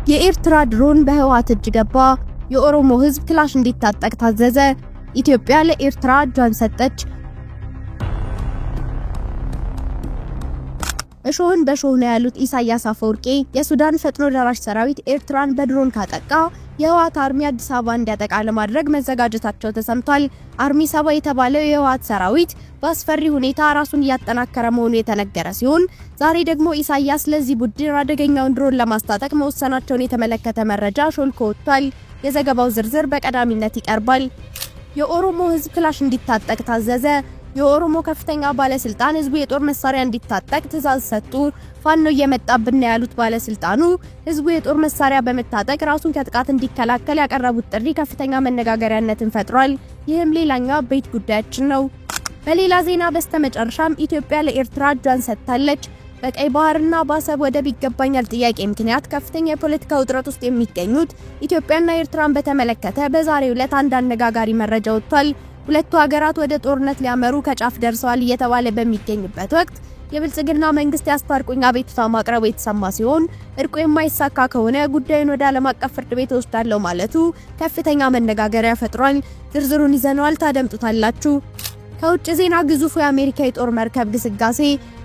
የኤርትራ ድሮን በህወሓት እጅ ገባ። የኦሮሞ ህዝብ ክላሽ እንዲታጠቅ ታዘዘ። ኢትዮጵያ ለኤርትራ እጇን ሰጠች። እሾህን በሾህ ነው ያሉት ኢሳያስ አፈወርቂ የሱዳን ፈጥኖ ደራሽ ሰራዊት ኤርትራን በድሮን ካጠቃ የህወሓት አርሚ አዲስ አበባ እንዲያጠቃ ለማድረግ መዘጋጀታቸው ተሰምቷል። አርሚ 7 የተባለው የህወሓት ሰራዊት በአስፈሪ ሁኔታ ራሱን እያጠናከረ መሆኑ የተነገረ ሲሆን ዛሬ ደግሞ ኢሳያስ ለዚህ ቡድን አደገኛውን ድሮን ለማስታጠቅ መወሰናቸውን የተመለከተ መረጃ ሾልኮ ወጥቷል። የዘገባው ዝርዝር በቀዳሚነት ይቀርባል። የኦሮሞ ህዝብ ክላሽ እንዲታጠቅ ታዘዘ። የኦሮሞ ከፍተኛ ባለስልጣን ህዝቡ የጦር መሳሪያ እንዲታጠቅ ትዕዛዝ ሰጡ። ፋኖ እየመጣብን ያሉት ባለስልጣኑ ህዝቡ የጦር መሳሪያ በመታጠቅ ራሱን ከጥቃት እንዲከላከል ያቀረቡት ጥሪ ከፍተኛ መነጋገሪያነትን ፈጥሯል። ይህም ሌላኛው ቤት ጉዳያችን ነው። በሌላ ዜና በስተመጨረሻም ኢትዮጵያ ለኤርትራ እጇን ሰጥታለች። በቀይ ባህርና በአሰብ ወደብ ይገባኛል ጥያቄ ምክንያት ከፍተኛ የፖለቲካ ውጥረት ውስጥ የሚገኙት ኢትዮጵያና ኤርትራን በተመለከተ በዛሬው ዕለት አንድ አነጋጋሪ መረጃ ወጥቷል። ሁለቱ ሀገራት ወደ ጦርነት ሊያመሩ ከጫፍ ደርሰዋል እየተባለ በሚገኝበት ወቅት የብልጽግና መንግስት ያስታርቁኝ አቤቱታ ማቅረቡ የተሰማ ሲሆን እርቁ የማይሳካ ከሆነ ጉዳዩን ወደ ዓለም አቀፍ ፍርድ ቤት ወስዳለው ማለቱ ከፍተኛ መነጋገሪያ ፈጥሯል። ዝርዝሩን ይዘናል፣ ታደምጡታላችሁ። ከውጭ ዜና ግዙፉ የአሜሪካ የጦር መርከብ ግስጋሴ።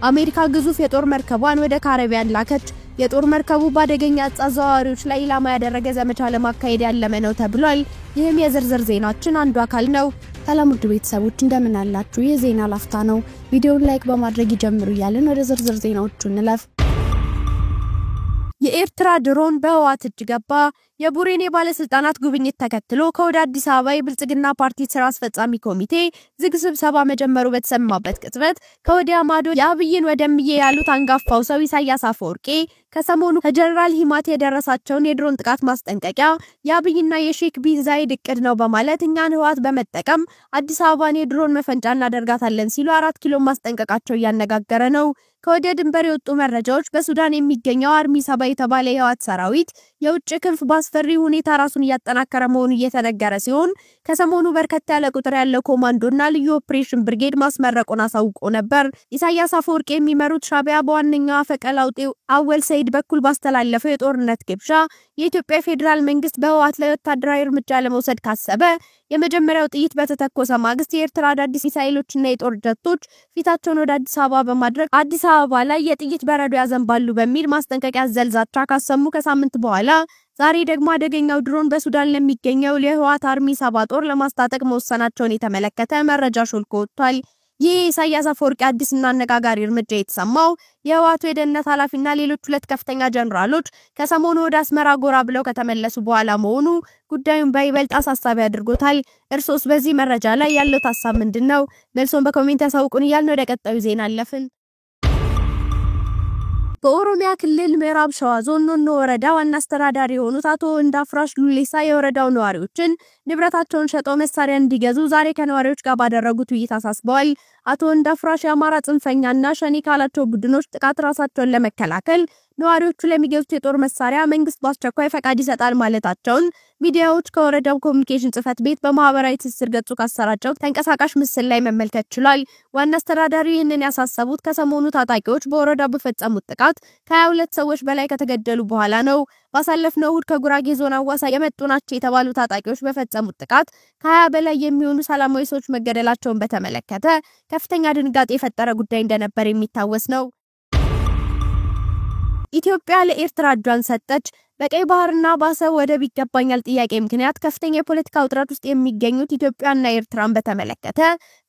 አሜሪካ ግዙፍ የጦር መርከቧን ወደ ካሪቢያን ላከች። የጦር መርከቡ ባደገኛ አዛዋሪዎች ላይ ኢላማ ያደረገ ዘመቻ ለማካሄድ ያለመ ነው ተብሏል። ይህም የዝርዝር ዜናችን አንዱ አካል ነው። ሰላም ውድ ቤተሰቦች እንደምን አላችሁ? የዜና ላፍታ ነው። ቪዲዮውን ላይክ በማድረግ ይጀምሩ እያልን ወደ ዝርዝር ዜናዎቹ እንለፍ። የኤርትራ ድሮን በህወሓት እጅ ገባ። የቡሬኔ ባለስልጣናት ጉብኝት ተከትሎ ከወደ አዲስ አበባ የብልጽግና ፓርቲ ስራ አስፈጻሚ ኮሚቴ ዝግ ስብሰባ መጀመሩ በተሰማበት ቅጽበት ከወዲያ ማዶ የአብይን ወደምዬ ያሉት አንጋፋው ሰው ኢሳያስ አፈወርቂ ከሰሞኑ ከጀነራል ሂማት የደረሳቸውን የድሮን ጥቃት ማስጠንቀቂያ የአብይና የሼክ ቢዛይድ እቅድ ነው በማለት እኛን ህወሓት በመጠቀም አዲስ አበባን የድሮን መፈንጫ እናደርጋታለን ሲሉ 4 ኪሎ ማስጠንቀቃቸው እያነጋገረ ነው። ከወደ ድንበር የወጡ መረጃዎች በሱዳን የሚገኘው አርሚ 7 የተባለ የህወሓት ሰራዊት የውጭ ክንፍ በአስፈሪ ሁኔታ ራሱን እያጠናከረ መሆኑ እየተነገረ ሲሆን ከሰሞኑ በርከት ያለ ቁጥር ያለው ኮማንዶና ልዩ ኦፕሬሽን ብርጌድ ማስመረቁን አሳውቆ ነበር። ኢሳያስ አፈወርቂ የሚመሩት ሻዕቢያ በዋነኛው አፈቀላውጤው አወል ሰይድ በኩል ባስተላለፈው የጦርነት ግብዣ የኢትዮጵያ ፌዴራል መንግስት በህወሓት ላይ ወታደራዊ እርምጃ ለመውሰድ ካሰበ የመጀመሪያው ጥይት በተተኮሰ ማግስት የኤርትራ አዳዲስ ሚሳኤሎችና የጦር ጀቶች ፊታቸውን ወደ አዲስ አበባ በማድረግ አዲስ አበባ ላይ የጥይት በረዶ ያዘንባሉ በሚል ማስጠንቀቂያ ዘልዛቻ ካሰሙ ከሳምንት በኋላ ዛሬ ደግሞ አደገኛው ድሮን በሱዳን ለሚገኘው የህወሓት አርሚ 7 ጦር ለማስታጠቅ መወሰናቸውን የተመለከተ መረጃ ሾልኮ ወጥቷል። ይህ ኢሳያስ አፈወርቂ አዲስና አነጋጋሪ እርምጃ የተሰማው የህወሓቱ የደህንነት ኃላፊና ሌሎች 2 ከፍተኛ ጀነራሎች ከሰሞኑ ወደ አስመራ ጎራ ብለው ከተመለሱ በኋላ መሆኑ ጉዳዩን በይበልጥ አሳሳቢ አድርጎታል። እርሶስ በዚህ መረጃ ላይ ያለው ሐሳብ ምንድነው? መልሶን በኮሜንት ያሳውቁን እያልን ወደ ቀጣዩ ዜና አለፍን። በኦሮሚያ ክልል ምዕራብ ሸዋ ዞን ኖኖ ወረዳ ዋና አስተዳዳሪ የሆኑት አቶ እንዳፍራሽ ሉሌሳ የወረዳው ነዋሪዎችን ንብረታቸውን ሸጠው መሳሪያ እንዲገዙ ዛሬ ከነዋሪዎች ጋር ባደረጉት ውይይት አሳስበዋል። አቶ እንዳፍራሽ የአማራ ጽንፈኛና ሸኔ ካላቸው ቡድኖች ጥቃት ራሳቸውን ለመከላከል ነዋሪዎቹ ለሚገዙት የጦር መሳሪያ መንግስት በአስቸኳይ ፈቃድ ይሰጣል ማለታቸውን ሚዲያዎች ከወረዳው ኮሙኒኬሽን ጽህፈት ቤት በማህበራዊ ትስስር ገጹ ካሰራጨው ተንቀሳቃሽ ምስል ላይ መመልከት ችሏል። ዋና አስተዳዳሪው ይህንን ያሳሰቡት ከሰሞኑ ታጣቂዎች በወረዳው በፈጸሙት ጥቃት ከ22 ሰዎች በላይ ከተገደሉ በኋላ ነው። ባሳለፍነው እሁድ ከጉራጌ ዞን አዋሳ የመጡ ናቸው የተባሉ ታጣቂዎች በፈጸሙት ጥቃት ከ20 በላይ የሚሆኑ ሰላማዊ ሰዎች መገደላቸውን በተመለከተ ከፍተኛ ድንጋጤ የፈጠረ ጉዳይ እንደነበር የሚታወስ ነው። ኢትዮጵያ ለኤርትራ እጇን ሰጠች። በቀይ ባህርና በአሰብ ወደብ ይገባኛል ጥያቄ ምክንያት ከፍተኛ የፖለቲካ ውጥረት ውስጥ የሚገኙት ኢትዮጵያና ኤርትራን በተመለከተ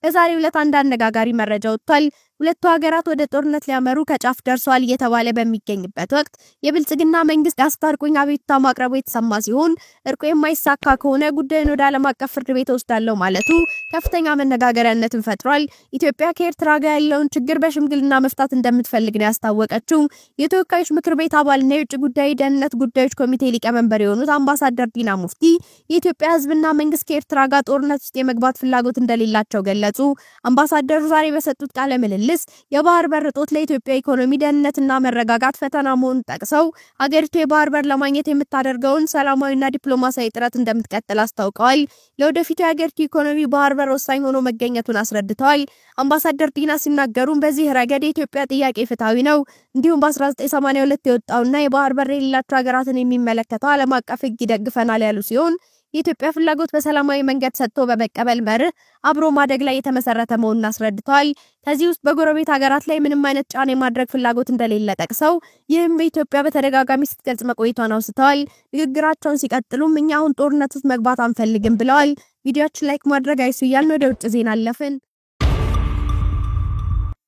በዛሬው ዕለት አንድ አነጋጋሪ መረጃ ወጥቷል። ሁለቱ ሀገራት ወደ ጦርነት ሊያመሩ ከጫፍ ደርሰዋል እየተባለ በሚገኝበት ወቅት የብልጽግና መንግስት ያስታርቁኝ አቤቱታ ማቅረቡ የተሰማ ሲሆን እርቁ የማይሳካ ከሆነ ጉዳዩን ወደ ዓለም አቀፍ ፍርድ ቤት ወስዳለው ማለቱ ከፍተኛ መነጋገሪያነትን ፈጥሯል። ኢትዮጵያ ከኤርትራ ጋር ያለውን ችግር በሽምግልና መፍታት እንደምትፈልግ ነው ያስታወቀችው። የተወካዮች ምክር ቤት አባልና የውጭ ጉዳይ ደህንነት ጉዳዮች ኮሚቴ ሊቀመንበር የሆኑት አምባሳደር ዲና ሙፍቲ የኢትዮጵያ ህዝብና መንግስት ከኤርትራ ጋር ጦርነት ውስጥ የመግባት ፍላጎት እንደሌላቸው ገለጹ። አምባሳደሩ ዛሬ በሰጡት ቃለ ምልልስ ሽመልስ የባህር በር እጦት ለኢትዮጵያ ኢኮኖሚ ደህንነትና መረጋጋት ፈተና መሆኑን ጠቅሰው ሀገሪቱ የባህር በር ለማግኘት የምታደርገውን ሰላማዊና ዲፕሎማሲያዊ ጥረት እንደምትቀጥል አስታውቀዋል። ለወደፊቱ የሀገሪቱ ኢኮኖሚ ባህር በር ወሳኝ ሆኖ መገኘቱን አስረድተዋል። አምባሳደር ዲና ሲናገሩም በዚህ ረገድ የኢትዮጵያ ጥያቄ ፍትሃዊ ነው፣ እንዲሁም በ1982 የወጣውና የባህር በር የሌላቸው ሀገራትን የሚመለከተው ዓለም አቀፍ ሕግ ይደግፈናል ያሉ ሲሆን የኢትዮጵያ ፍላጎት በሰላማዊ መንገድ ሰጥቶ በመቀበል መርህ አብሮ ማደግ ላይ የተመሰረተ መሆኑን አስረድተዋል። ከዚህ ውስጥ በጎረቤት ሀገራት ላይ ምንም አይነት ጫና የማድረግ ፍላጎት እንደሌለ ጠቅሰው ይህም በኢትዮጵያ በተደጋጋሚ ስትገልጽ መቆየቷን አውስተዋል። ንግግራቸውን ሲቀጥሉም እኛ አሁን ጦርነት ውስጥ መግባት አንፈልግም ብለዋል። ቪዲዮአችን ላይክ ማድረግ አይሱ እያልን ወደ ውጭ ዜና አለፍን።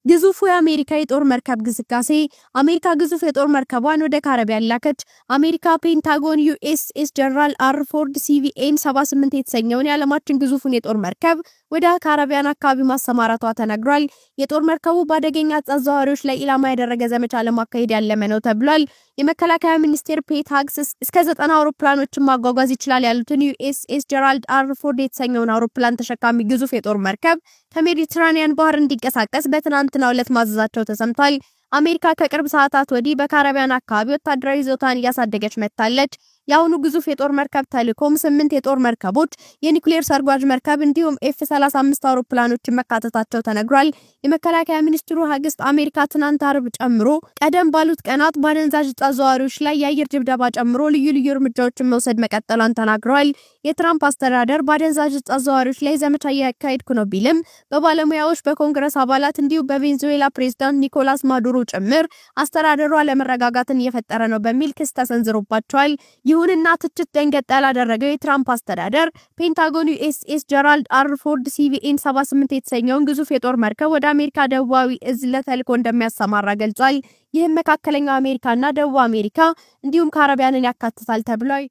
ግዙፉ የአሜሪካ የጦር መርከብ ግስጋሴ አሜሪካ ግዙፍ የጦር መርከቧን ወደ ካሪቢያን ላከች። አሜሪካ ፔንታጎን ዩኤስኤስ ጀነራል አር ፎርድ ሲቪኤን 78 የተሰኘውን የዓለማችን ግዙፉን የጦር መርከብ ወደ ካሪቢያን አካባቢ ማሰማራቷ ተነግሯል። የጦር መርከቡ በአደገኛ አዘዋዋሪዎች ላይ ኢላማ ያደረገ ዘመቻ ለማካሄድ ያለመ ነው ተብሏል። የመከላከያ ሚኒስቴር ፔት ሃግስ እስከ 90 አውሮፕላኖችን ማጓጓዝ ይችላል ያሉትን ዩኤስኤስ ጀነራል አር ፎርድ የተሰኘውን አውሮፕላን ተሸካሚ ግዙፍ የጦር መርከብ ከሜዲትራኒያን ባህር እንዲንቀሳቀስ በትናንትናው ዕለት ማዘዛቸው ተሰምቷል። አሜሪካ ከቅርብ ሰዓታት ወዲህ በካሪቢያን አካባቢ ወታደራዊ ይዞታን እያሳደገች መጥታለች። የአሁኑ ግዙፍ የጦር መርከብ ተልዕኮም 8 የጦር መርከቦች፣ የኒውክሌር ሰርጓጅ መርከብ እንዲሁም F-35 አውሮፕላኖችን መካተታቸው ተነግሯል። የመከላከያ ሚኒስትሩ ሃግስ አሜሪካ ትናንት አርብ ጨምሮ ቀደም ባሉት ቀናት ባደንዛዥ ዕፅ አዘዋዋሪዎች ላይ የአየር ድብደባ ጨምሮ ልዩ ልዩ እርምጃዎችን መውሰድ መቀጠሏን ተናግረዋል። የትራምፕ አስተዳደር ባደንዛዥ ዕፅ አዘዋዋሪዎች ላይ ዘመቻ እያካሄድኩ ነው ቢልም በባለሙያዎች፣ በኮንግረስ አባላት እንዲሁም በቬንዙዌላ ፕሬዝዳንት ኒኮላስ ማዱሮ ጭምር አስተዳደሩ አለመረጋጋትን እየፈጠረ ነው በሚል ክስ ተሰንዝሮባቸዋል። ይሁንና ትችት ደንገጥ ያላደረገው የትራምፕ አስተዳደር ፔንታጎን ዩኤስኤስ ጀነራል አር ፎርድ ሲቪኤን 78 የተሰኘውን ግዙፍ የጦር መርከብ ወደ አሜሪካ ደቡባዊ እዝ ለተልዕኮ እንደሚያሰማራ ገልጿል። ይህም መካከለኛው አሜሪካና ደቡብ አሜሪካ እንዲሁም ካሪቢያንን ያካትታል ተብሏል።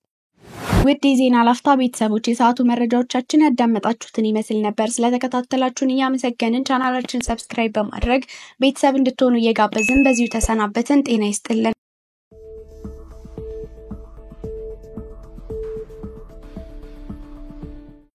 ውድ የዜና ላፍታ ቤተሰቦች የሰዓቱ መረጃዎቻችን ያዳመጣችሁትን ይመስል ነበር። ስለተከታተላችሁን እያመሰገንን ቻናላችንን ሰብስክራይብ በማድረግ ቤተሰብ እንድትሆኑ እየጋበዝን በዚሁ ተሰናበትን። ጤና ይስጥልን።